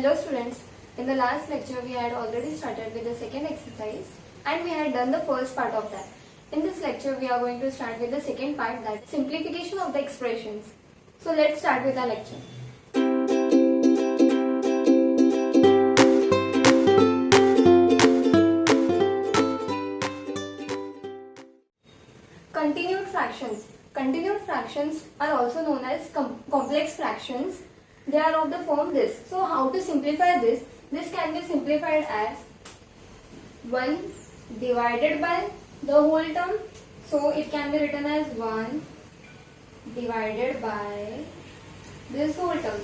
Hello students, in the last lecture we had already started with the second exercise and we had done the first part of that. In this lecture we are going to start with the second part, that is simplification of the expressions. So let's start with our lecture. Continued fractions. Continued fractions are also known as complex fractions. They are of the form this. So how to simplify this? This can be simplified as 1 divided by the whole term. So it can be written as 1 divided by this whole term.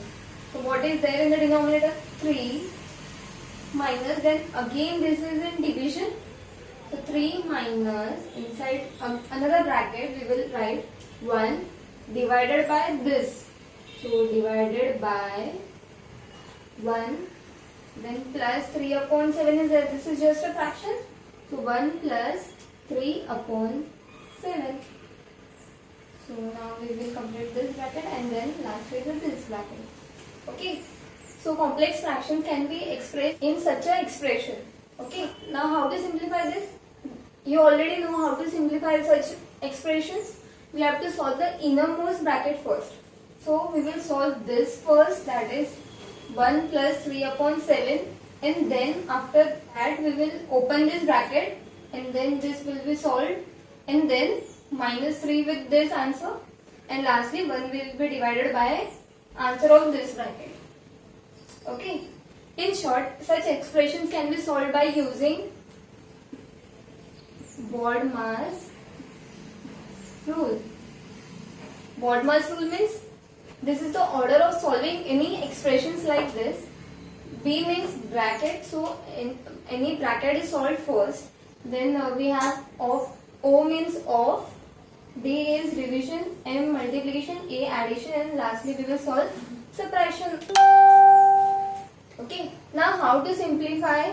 So what is there in the denominator? 3 minus, then again this is in division. So 3 minus, inside another bracket we will write 1 divided by this. So divided by 1, then plus 3 upon 7 is there. This is just a fraction. So 1 plus 3 upon 7. So now we will complete this bracket and then lastly this bracket. Okay. So complex fractions can be expressed in such an expression. Okay. Now how to simplify this? You already know how to simplify such expressions. We have to solve the innermost bracket first. So we will solve this first, that is 1 plus 3 upon 7, and then after that we will open this bracket and then this will be solved, and then minus 3 with this answer, and lastly 1 will be divided by answer of this bracket. Okay. In short, such expressions can be solved by using BODMAS rule. BODMAS rule means this is the order of solving any expressions like this. B means bracket, so any bracket is solved first. Then we have of. O means of. D is division. M multiplication. A addition, and lastly we will solve subtraction. Okay. Now how to simplify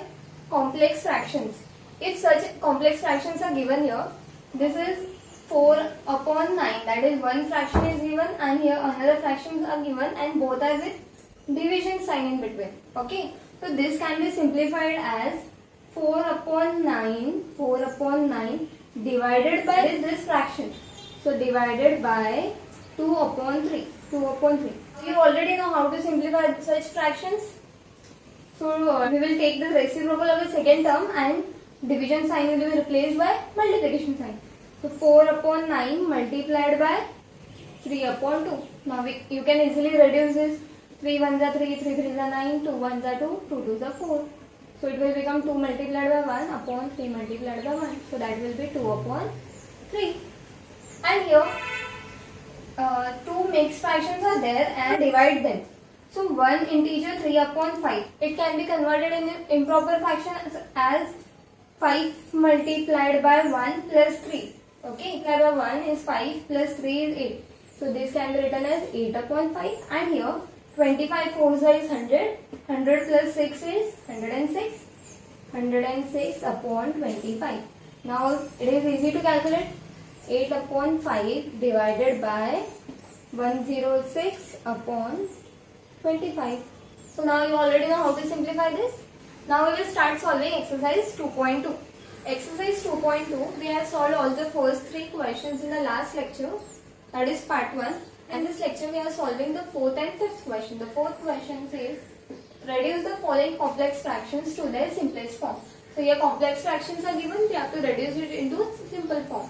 complex fractions? If such complex fractions are given here, this is 4 upon 9, that is one fraction is given and here another fractions are given and both are with division sign in between. Okay. So this can be simplified as 4 upon 9 divided by this fraction. So divided by 2 upon 3. You already know how to simplify such fractions. So we will take the reciprocal of the second term and division sign will be replaced by multiplication sign. So 4 upon 9 multiplied by 3 upon 2. Now you can easily reduce this. 3 1s are 3, 3 3s are 9, 2 1s are 2, 2 2s are 4. So it will become 2 multiplied by 1 upon 3 multiplied by 1. So that will be 2 upon 3. And here 2 mixed fractions are there and divide them. So 1 integer 3 upon 5. It can be converted in improper fraction as 5 multiplied by 1 plus 3. Okay, by 1 is 5 plus 3 is 8. So this can be written as 8 upon 5, and here 25 4s is 100. 100 plus 6 is 106. 106 upon 25. Now it is easy to calculate. 8 upon 5 divided by 106 upon 25. So now you already know how to simplify this. Now we will start solving exercise 2.2. Exercise 2.2, we have solved all the first 3 questions in the last lecture, that is part 1. And this lecture we are solving the 4th and 5th question. The 4th question says, reduce the following complex fractions to their simplest form. So here complex fractions are given, we have to reduce it into simple form.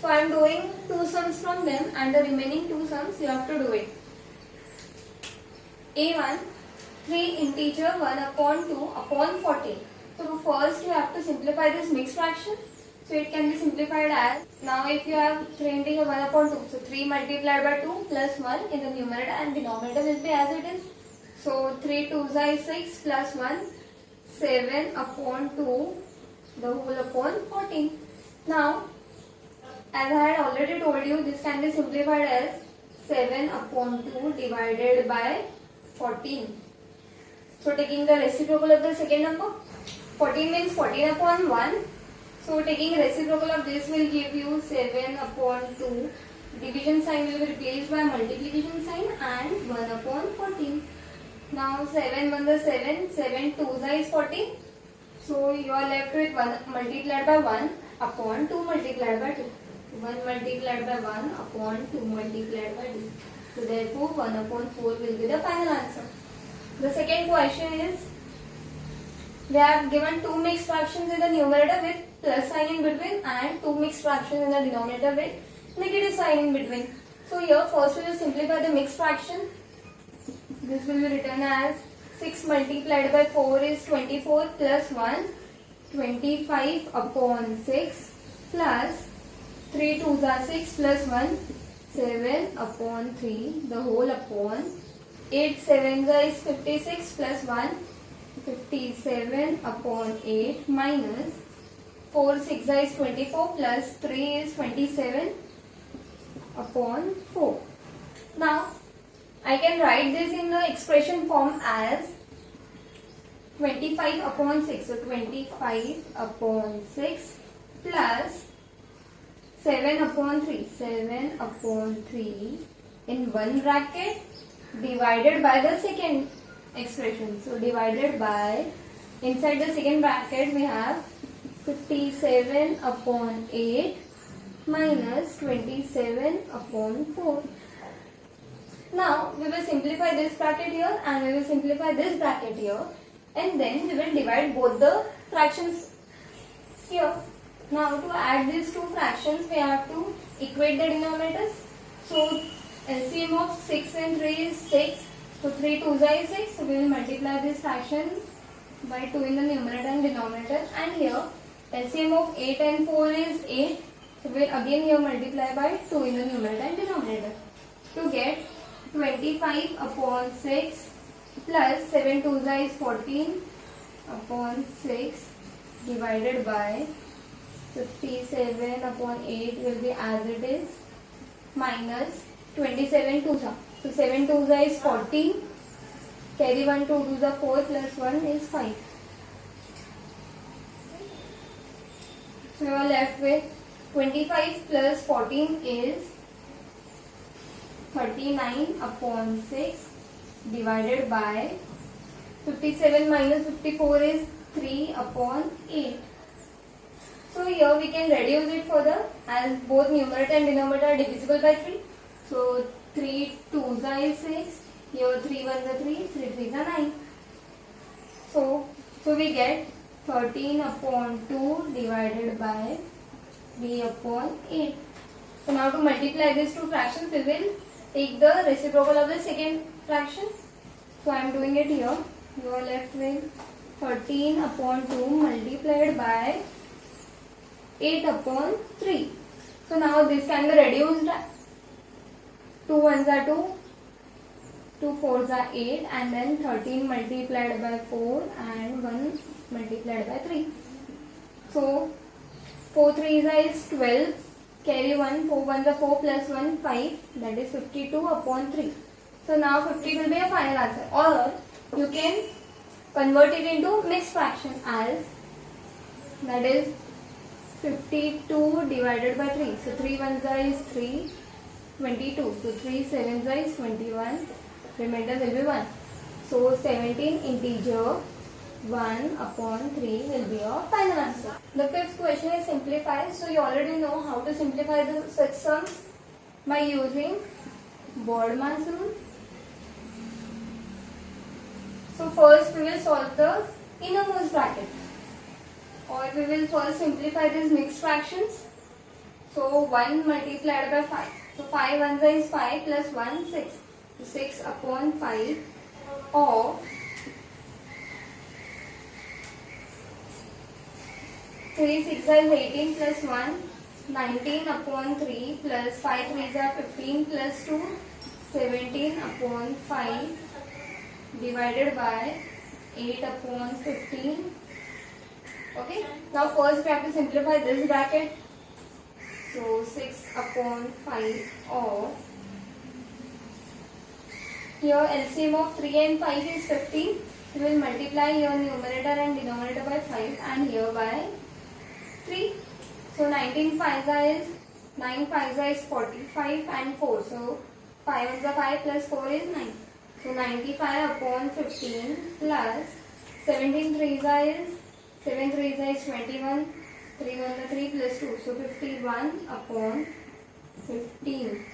So I am doing 2 sums from them and the remaining 2 sums you have to do it. A1, 3 integer 1 upon 2 upon 14. So first you have to simplify this mixed fraction. So it can be simplified as, now if you have 3 integer 1 upon 2, so 3 multiplied by 2 plus 1 in the numerator and denominator will be as it is. So 3 2s is 6 plus 1, 7 upon 2, the whole upon 14. Now as I had already told you, this can be simplified as 7 upon 2 divided by 14. So taking the reciprocal of the second number, 14 means 14 upon 1. So taking reciprocal of this will give you 7 upon 2. Division sign will be replaced by multiplication sign and 1 upon 14. Now 7 1 is 7, 7 2 is 14. So you are left with 1 multiplied by 1 upon 2 multiplied by 2. 1 multiplied by 1 upon 2 multiplied by 2. So therefore 1 upon 4 will be the final answer. The second question is, we have given two mixed fractions in the numerator with plus sign in between and two mixed fractions in the denominator with negative sign in between. So here first we will simplify the mixed fraction. This will be written as 6 multiplied by 4 is 24 plus 1, 25 upon 6 plus 3 2s are 6 plus 1, 7 upon 3 the whole upon 8 7s is 56 plus 1, 57 upon 8 minus 4 6 is 24 plus 3 is 27 upon 4. Now I can write this in the expression form as 25 upon 6. So 25 upon 6 plus 7 upon 3. 7 upon 3 in one bracket divided by the second expression. So divided by, inside the second bracket we have 57 upon 8 minus 27 upon 4. Now we will simplify this bracket here and we will simplify this bracket here, and then we will divide both the fractions here. Now to add these two fractions we have to equate the denominators. So LCM of 6 and 3 is 6. So 3 2s is 6. So we will multiply this fraction by 2 in the numerator and denominator, and here LCM of 8 and 4 is 8. So we will again here multiply by 2 in the numerator and denominator to get 25 upon 6 plus 7 2s is 14 upon 6 divided by 57 upon 8 will be as it is minus 27 2s. So 7 2s is 14, carry 1 2 2s are 4 plus 1 is 5. So you are left with 25 plus 14 is 39 upon 6 divided by 57 minus 54 is 3 upon 8. So here we can reduce it further as both numerator and denominator are divisible by 3. So 3 2s is 6, here 3 1s are 3, 3 3s are 9. So we get 13 upon 2 divided by 3 upon 8. So now to multiply these two fractions we will take the reciprocal of the second fraction. So I am doing it here. You are left with 13 upon 2 multiplied by 8 upon 3. So now this can be reduced. 2 1s are 2, 2 4s are 8, and then 13 multiplied by 4 and 1 multiplied by 3. So 4 3s is 12, carry 1, 4 1s are 4 plus 1 5, that is 52 upon 3. So now 50 will be a final answer, or you can convert it into mixed fraction as, that is 52 divided by 3. So 3 1s is 3, 22. So 3 7s is 21. Remainder will be 1. So 17 integer 1 upon 3 will be your final answer. The fifth question is simplify. So you already know how to simplify such sums by using Bodmer's rule. So first we will solve the innermost bracket, or we will first simplify these mixed fractions. So 1 multiplied by 5. So 5 1s is 5 plus 1 6. So 6 upon 5 of 3 6 is 18 plus 1, 19 upon 3 plus 5 3s are 15 plus 2, 17 upon 5 divided by 8 upon 15. Okay. Now first we have to simplify this bracket. So 6 upon 5 of, here LCM of 3 and 5 is 15. We will multiply your numerator and denominator by 5 and here by 3. So 19 5s is 9 5s is 45 and 4. So 5 1s are 5 plus 4 is 9. So 95 upon 15 plus 17 3 is 7 3 is 21. 3 1 is 3 plus 2. So 51 upon 15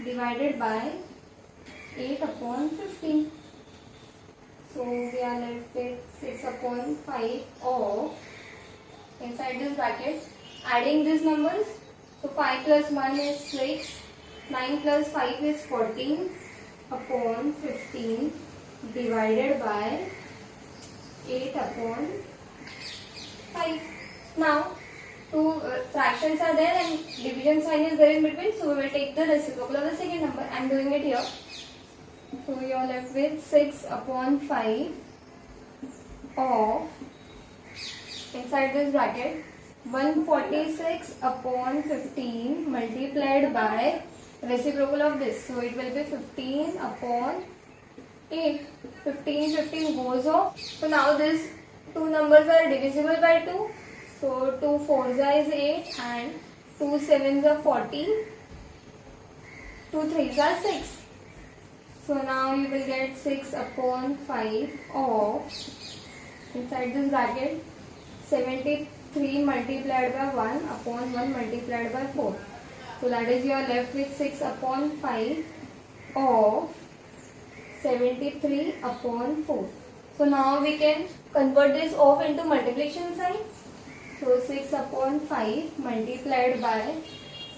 divided by 8 upon 15. So we are left with 6 upon 5 of, inside this bracket, adding these numbers. So 5 plus 1 is 6, 9 plus 5 is 14 upon 15 divided by 8 upon 5. Now, two fractions are there and division sign is there in between. So we will take the reciprocal of the second number. I am doing it here. So you are left with 6 upon 5 of, inside this bracket, 146 upon 15 multiplied by reciprocal of this. So it will be 15 upon 8. 15 goes off. So now these two numbers are divisible by 2. So 2 4s is 8 and 2 7s are 40. 2 3s are 6. So now you will get 6 upon 5 of, inside this bracket, 73 multiplied by 1 upon 1 multiplied by 4. So that is you are left with 6 upon 5 of 73 upon 4. So now we can convert this off into multiplication sign. So 6 upon 5 multiplied by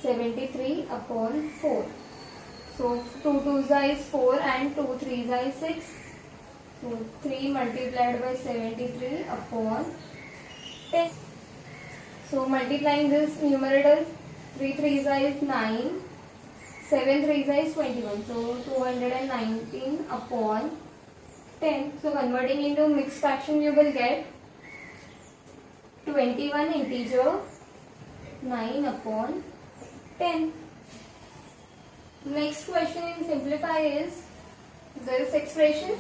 73 upon 4. So 2 2s is 4 and 2 3s is 6. So 3 multiplied by 73 upon 10. So multiplying this numerator, 3 3s is 9, 7 3s is 21. So 219 upon 10. So converting into mixed fraction, you will get 21 integer 9 upon 10. Next question in simplify is this expression.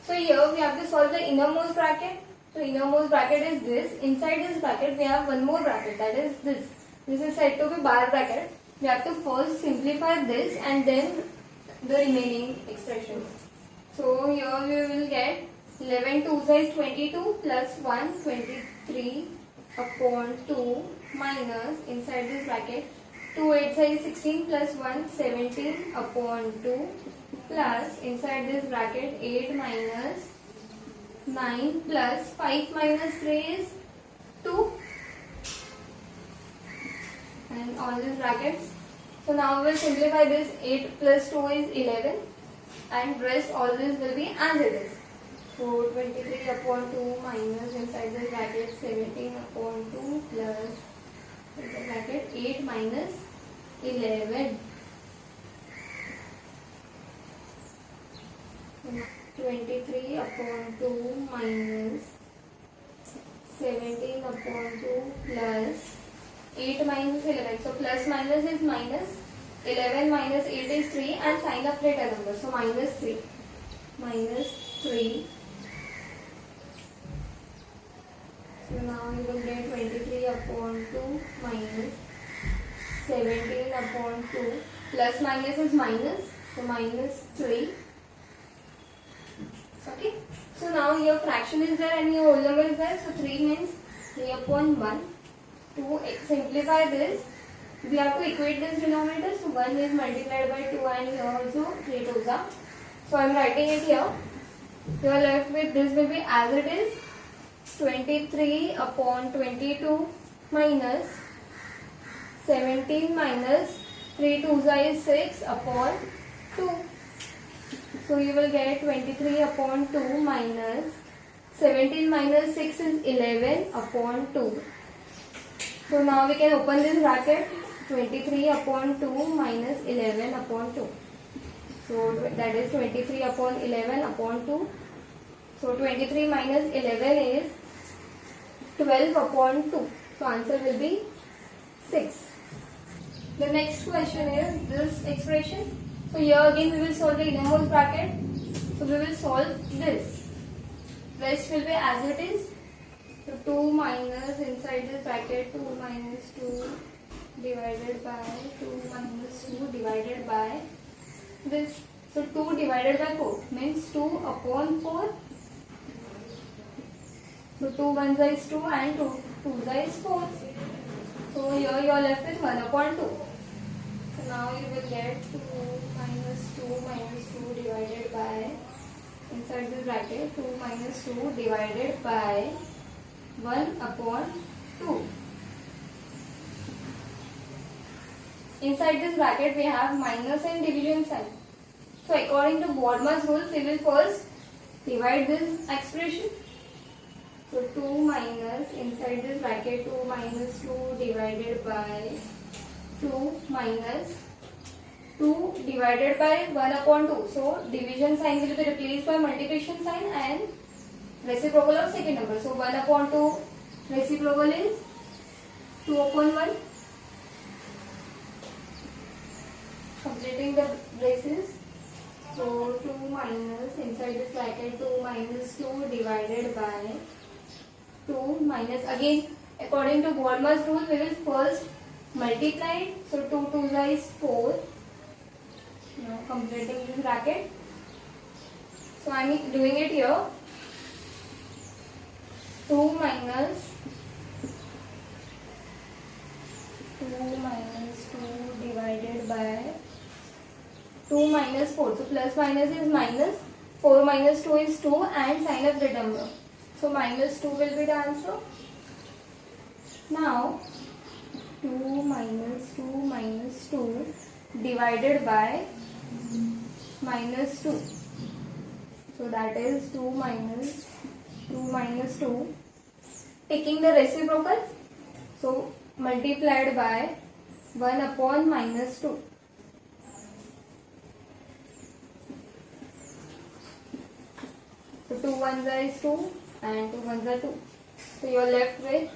So here we have to solve the innermost bracket. So innermost bracket is this. Inside this bracket we have one more bracket, that is this. This is said to be bar bracket. We have to first simplify this and then the remaining expressions. So here we will get 11 2s is 22 plus 1 23 upon 2 minus, inside this bracket, 2 8s is 16 plus 1 17 upon 2 plus, inside this bracket, 8 minus 9 plus 5 minus 3 is 2, and all these brackets. So now we will simplify this. 8 plus 2 is 11 and rest all this will be as it is. So 23 upon 2 minus, inside the bracket, 17 upon 2 plus, in the bracket, 8 minus 11. 23 upon 2 minus 17 upon 2 plus 8 minus 11. So plus minus is minus. 11 minus 8 is 3 and sign of greater number. So minus 3. Minus 3. So now you will get 23 upon 2 minus 17 upon 2. Plus minus is minus. So minus 3. Okay. So now your fraction is there and your whole number is there. So 3 means 3 upon 1. To simplify this, we have to equate this denominator. So 1 is multiplied by 2 and here also 3 2s are. So I am writing it here. You are left with this will be as it is. 23 upon 22 minus 17 minus 3 2s is 6 upon 2. So you will get 23 upon 2 minus 17 minus 6 is 11 upon 2. So now we can open this bracket. 23 upon 2 minus 11 upon 2. So that is 23 upon 11 upon 2. So 23 minus 11 is 12 upon 2. So answer will be 6. The next question is this expression. So here again we will solve the innermost bracket. So we will solve this. Rest will be as it is. So 2 minus, inside this bracket, 2 minus 2 divided by 2 minus 2 divided by this. So 2 divided by 4 means 2 upon 4. So 2 1s is 2 and 2 2s is 4. So here you are left with 1 upon 2. So now you will get 2 minus 2 divided by, inside this bracket, 2 minus 2 divided by 1 upon 2. Inside this bracket we have minus and division sign. So according to Bodmer's rule, we will first divide this expression. So 2 minus, inside this bracket, 2 minus 2 divided by 2 minus 2 divided by 1 upon 2. So division sign will be replaced by multiplication sign and reciprocal of second number. So 1 upon 2 reciprocal is 2 upon 1. Completing the braces. So 2 minus, inside this bracket, 2 minus 2 divided by 2 minus, again according to Bodmer's rule we will first multiply it. So 2 2s is 4. Now completing this bracket. So I am doing it here. 2 minus 2 divided by 2 minus 4. So plus minus is minus. 4 minus 2 is 2 and sign of the number. So minus 2 will be the answer. Now 2 minus 2 divided by minus 2. So that is 2 minus 2. Taking the reciprocal. So multiplied by 1 upon minus 2. So 2 1s is 2 and 2 1s are 2. So you are left with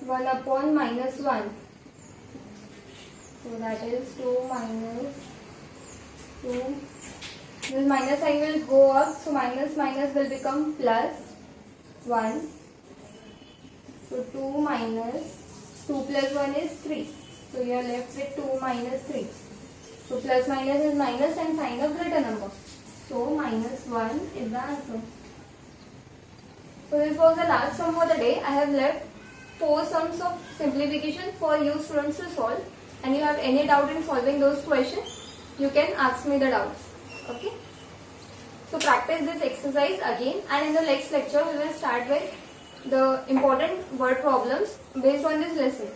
1 upon minus 1. So that is 2 minus 2. This minus sign will go up. So minus minus will become plus 1. So 2 minus 2 plus 1 is 3. So you are left with 2 minus 3. So plus minus is minus and sign of greater number. So minus 1 is the answer. So this was the last sum for the day. I have left 4 sums of simplification for you students to solve. And you have any doubt in solving those questions, you can ask me the doubts. Okay. So practice this exercise again, and in the next lecture we will start with the important word problems based on this lesson.